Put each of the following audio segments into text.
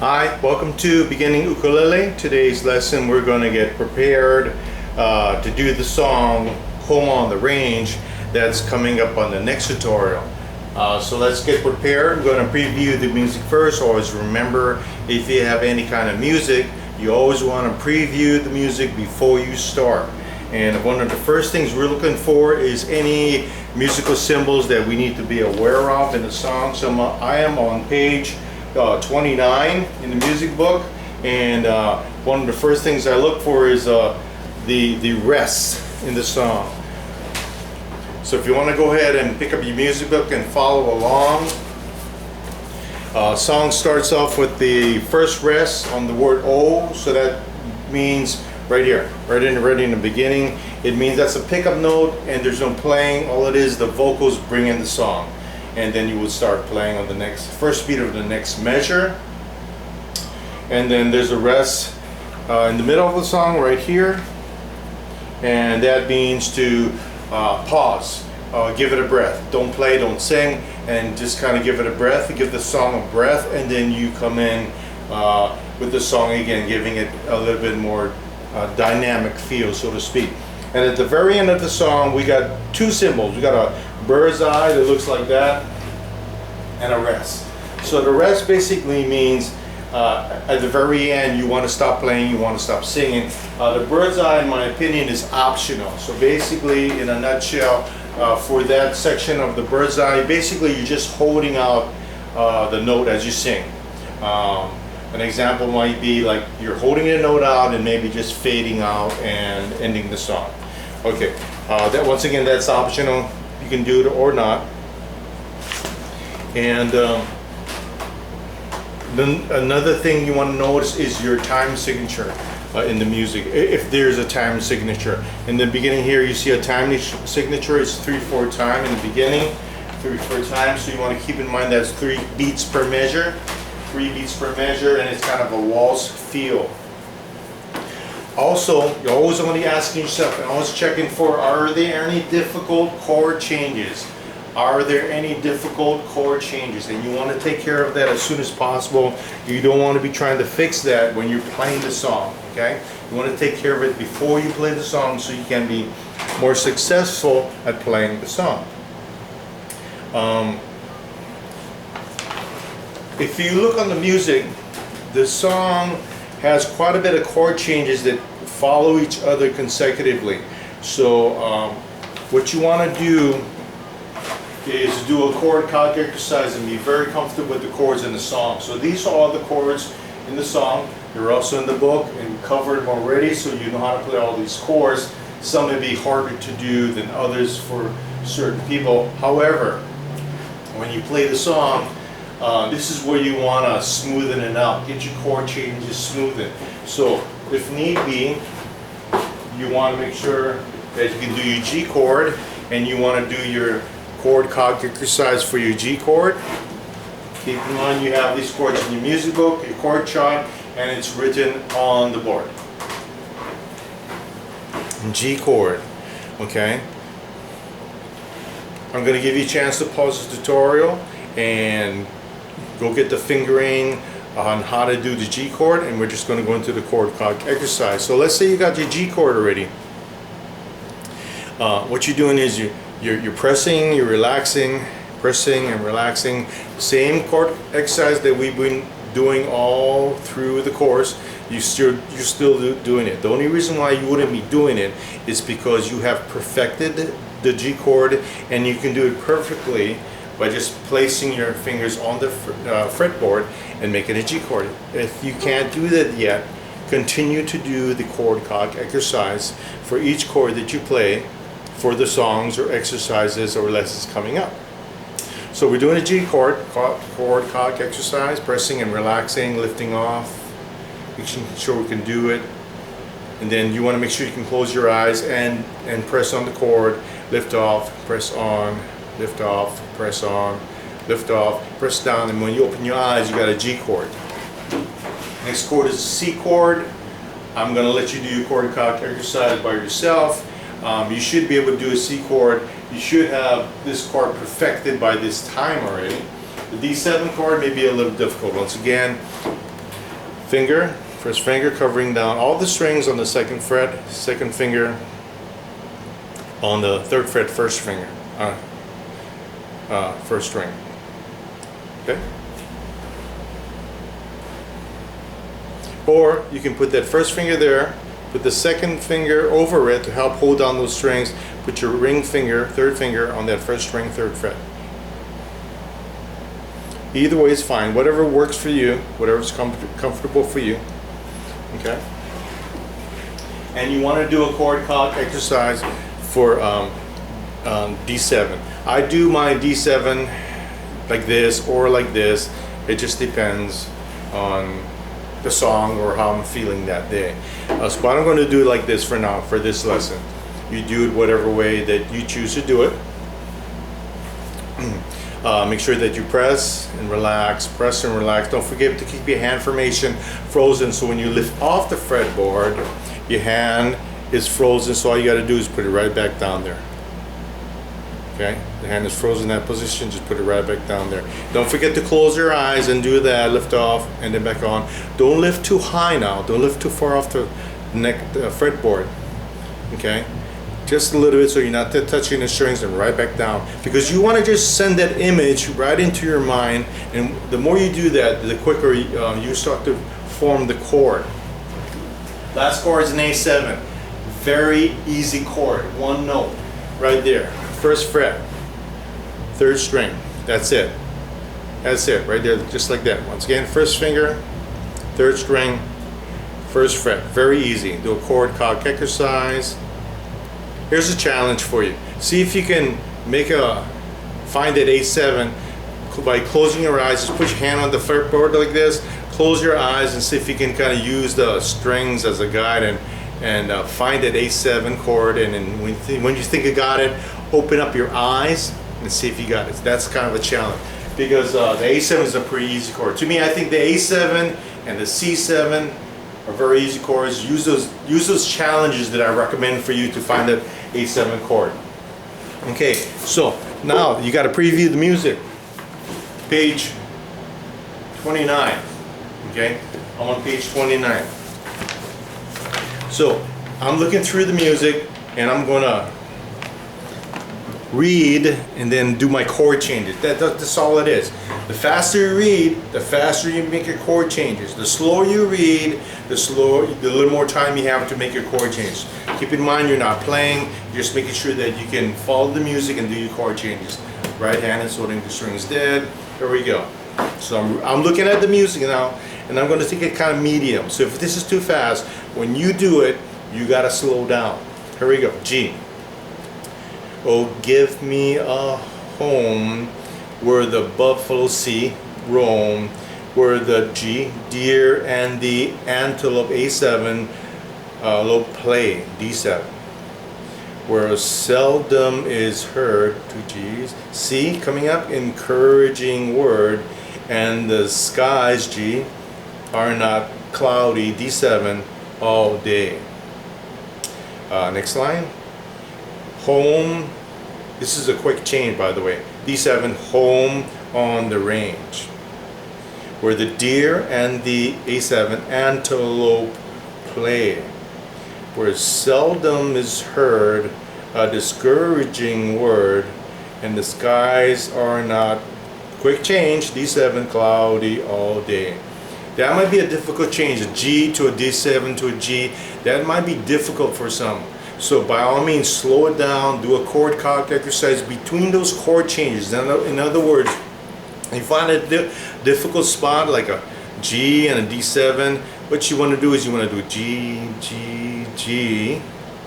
Hi, welcome to Beginning Ukulele. Today's lesson we're going to get prepared to do the song Home on the Range that's coming up on the next tutorial. So let's get prepared. I'm going to preview the music first. Always remember, if you have any kind of music, you always want to preview the music before you start. And one of the first things we're looking for is any musical symbols that we need to be aware of in the song. So I am on page 29 in the music book, and one of the first things I look for is the rest in the song. So if you want to go ahead and pick up your music book and follow along, song starts off with the first rest on the word O. So that means right here, right in the beginning, it means that's a pickup note and there's no playing. All it is, the vocals bring in the song, and then you would start playing on the next first beat of the next measure. And then there's a rest in the middle of the song right here, and that means to pause, give it a breath, don't play, don't sing, and just kind of give it a breath, give the song a breath, and then you come in with the song again, giving it a little bit more dynamic feel, so to speak. And at the very end of the song, we got two symbols. We got a bird's eye that looks like that, and a rest. So the rest basically means at the very end, you want to stop playing, you want to stop singing. The bird's eye, in my opinion, is optional. So basically, in a nutshell, for that section of the bird's eye, basically you're just holding out the note as you sing. An example might be like you're holding the note out and maybe just fading out and ending the song. Okay, that once again, that's optional. You can do it or not. And then another thing you want to notice is your time signature in the music. If there's a time signature in the beginning here, you see a time signature. It's 3/4 time in the beginning, 3/4 time. So you want to keep in mind that's 3 beats per measure. 3 beats per measure, and it's kind of a waltz feel. Also, you're always only asking yourself and always checking for, are there any difficult chord changes? Are there any difficult chord changes? And you want to take care of that as soon as possible. You don't want to be trying to fix that when you're playing the song, okay? You want to take care of it before you play the song so you can be more successful at playing the song. If you look on the music, the song has quite a bit of chord changes that follow each other consecutively. So what you want to do is do a chord calc exercise and be very comfortable with the chords in the song. So these are all the chords in the song. They're also in the book and covered them already, so you know how to play all these chords. Some may be harder to do than others for certain people. However, when you play the song, this is where you want to smoothen it out. Get your chord changes smoothened. So if need be, you want to make sure that you can do your G chord, and you want to do your chord calc exercise for your G chord. Keep in mind you have these chords in your music book, your chord chart, and it's written on the board. G chord, okay? I'm going to give you a chance to pause the tutorial and go get the fingering on how to do the G chord, and we're just going to go into the chord calc exercise. So let's say you got your G chord already. What you're doing is you're pressing, you're relaxing, pressing and relaxing. Same chord exercise that we've been doing all through the course. You're still doing it. The only reason why you wouldn't be doing it is because you have perfected the G chord, and you can do it perfectly by just placing your fingers on the fretboard and making a G chord. If you can't do that yet, continue to do the chord calc exercise for each chord that you play for the songs or exercises or lessons coming up. So we're doing a G chord calc exercise, pressing and relaxing, lifting off, making sure we can do it. And then you want to make sure you can close your eyes and press on the chord, lift off, press on, lift off, press on, lift off, press down, and when you open your eyes, you got a G chord. Next chord is a C chord. I'm going to let you do your chord calc exercise by yourself. You should be able to do a C chord. You should have this chord perfected by this time already. The D7 chord may be a little difficult. Once again, first finger covering down all the strings on the second fret, second finger on the third fret, first finger, first string. Okay. Or you can put that first finger there, put the second finger over it to help hold down those strings. Put your ring finger, third finger, on that first string, third fret. Either way is fine. Whatever works for you, whatever's comfortable for you. Okay. And you want to do a chord calc exercise for D7. I do my D7 like this or like this. It just depends on the song or how I'm feeling that day. So I'm going to do it like this for now, for this lesson. You do it whatever way that you choose to do it. Make sure that you press and relax, press and relax. Don't forget to keep your hand formation frozen, so when you lift off the fretboard, your hand is frozen, so all you got to do is put it right back down there. Okay, the hand is frozen in that position, just put it right back down there. Don't forget to close your eyes and do that, lift off and then back on. Don't lift too high now, don't lift too far off the neck, the fretboard. Okay, just a little bit so you're not touching the strings, and right back down, because you want to just send that image right into your mind, and the more you do that, the quicker you start to form the chord. Last chord is an A7, very easy chord, one note right there. First fret, third string, that's it. That's it, right there, just like that. Once again, first finger, third string, first fret. Very easy. Do a chord calc exercise. Here's a challenge for you. See if you can find that A7 by closing your eyes. Just put your hand on the fretboard like this, close your eyes, and see if you can kind of use the strings as a guide and find that A7 chord. And then when you think you got it, open up your eyes and see if you got it. That's kind of a challenge, because the A7 is a pretty easy chord. To me, I think the A7 and the C7 are very easy chords. Use those challenges that I recommend for you to find that A7 chord. Okay, so now you got to preview the music. Page 29. Okay, I'm on page 29. So I'm looking through the music and I'm gonna read and then do my chord changes. That's all it is. The faster you read, the faster you make your chord changes. The slower you read, the little more time you have to make your chord changes. Keep in mind, you're not playing, you're just making sure that you can follow the music and do your chord changes. Right hand is holding the strings dead. Here we go. So I'm looking at the music now, and I'm going to take it kind of medium. So if this is too fast, when you do it, you got to slow down. Here we go. G. Oh, give me a home where the buffalo sea roam, where the G, deer, and the antelope, A7, low play, D7, where seldom is heard, two G's, C, coming up, encouraging word, and the skies, G, are not cloudy, D7, all day. Next line. Home, this is a quick change by the way, D7, home on the range, where the deer and the A7 antelope play, where seldom is heard a discouraging word, and the skies are not, quick change, D7, cloudy all day. That might be a difficult change, a G to a D7 to a G. That might be difficult for some. So by all means, slow it down, do a chord calc exercise between those chord changes. In other words, you find a difficult spot like a G and a D7, what you want to do is you want to do G, G, G,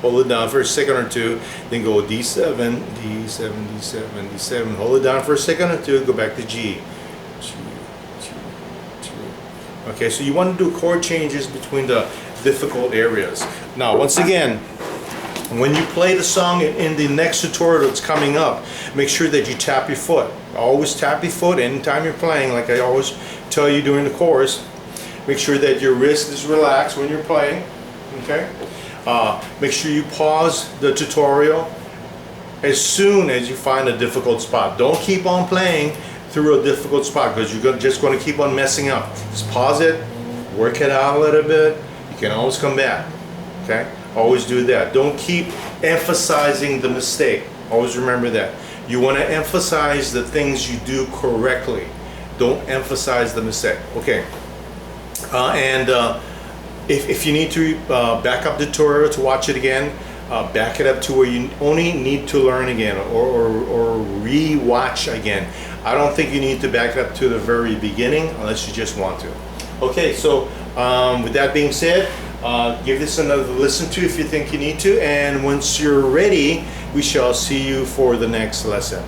hold it down for a second or two, then go D7, D7, D7, D7, hold it down for a second or two, go back to G, G, G, G. Okay, so you want to do chord changes between the difficult areas. Now, once again, when you play the song in the next tutorial that's coming up, make sure that you tap your foot. Always tap your foot anytime you're playing, like I always tell you during the chorus. Make sure that your wrist is relaxed when you're playing. Okay. Make sure you pause the tutorial as soon as you find a difficult spot. Don't keep on playing through a difficult spot, because you're just going to keep on messing up. Just pause it, work it out a little bit, you can always come back. Okay? Always do that. Don't keep emphasizing the mistake. Always remember that. You want to emphasize the things you do correctly. Don't emphasize the mistake. Okay. If you need to back up the tutorial to watch it again, back it up to where you only need to learn again or re-watch again. I don't think you need to back it up to the very beginning unless you just want to. Okay, so with that being said, give this another listen to if you think you need to, and once you're ready, we shall see you for the next lesson.